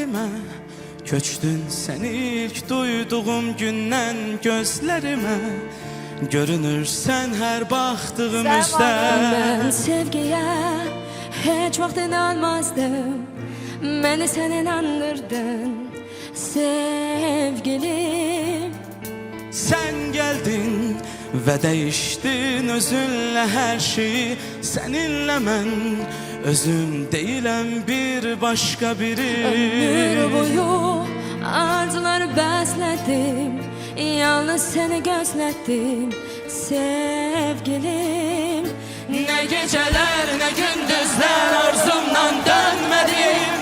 əllərimə köçdün sən ilk duyduğum gündən gözlərimə. Görünürsən hər baxdığımızda. Ben sevgiye hiç vaxt inanmazdım. Beni sen inandırdın sevgilim. Sen geldin ve değiştin özünle her şeyi. Seninle ben özüm değilim bir başka biri. Ömür boyu arzuları besledim, yalnız seni gözledim sevgilim. Ne geceler ne gündüzler arzumdan dönmedim.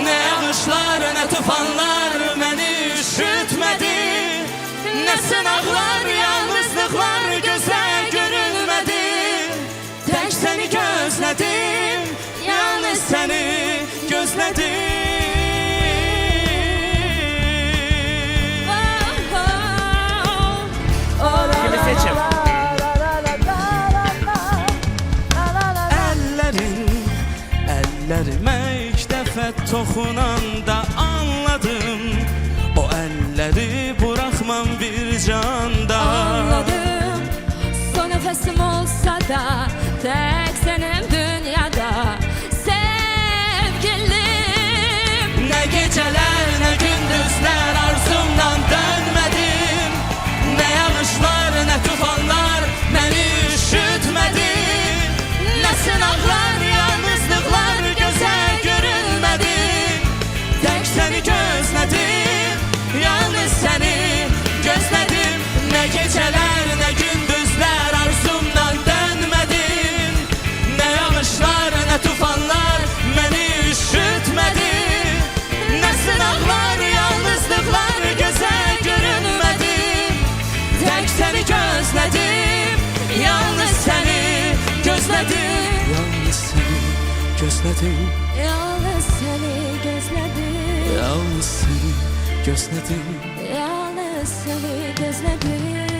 Ne yağışlar ne tufanlar beni üşütmedi. Ne sınavlar yalnızlıklar göze görünmedi. Tek seni gözledim, yalnız seni gözledim. Kimi seçim? Ellerime ilk defa toxunanda anladım. O elleri bırakmam bir canda. Anladım, son nefesim olsa da tek senin dünyada sevgilim. Ne geceler ne gündüzler arzumdan dönmedim. Ne yağışlar ne tufanlar beni üşütmedi. Ne sınavlar yalnızlıklar göze görünmedi. Tek seni gözledim, yalnız seni gözledim. Ne geceler ne gündüzler arzumdan dönmedim. Ne yağışlar ne tufanlar beni üşütmedi. Ne sınavlar yalnızlıklar göze görünmedi. Tek seni gözledim, yalnız seni gözledim. Yalnız seni gözledim. Yalnız seni gözledim. Yalnız seni gözledim. Yalnız seni gözledim.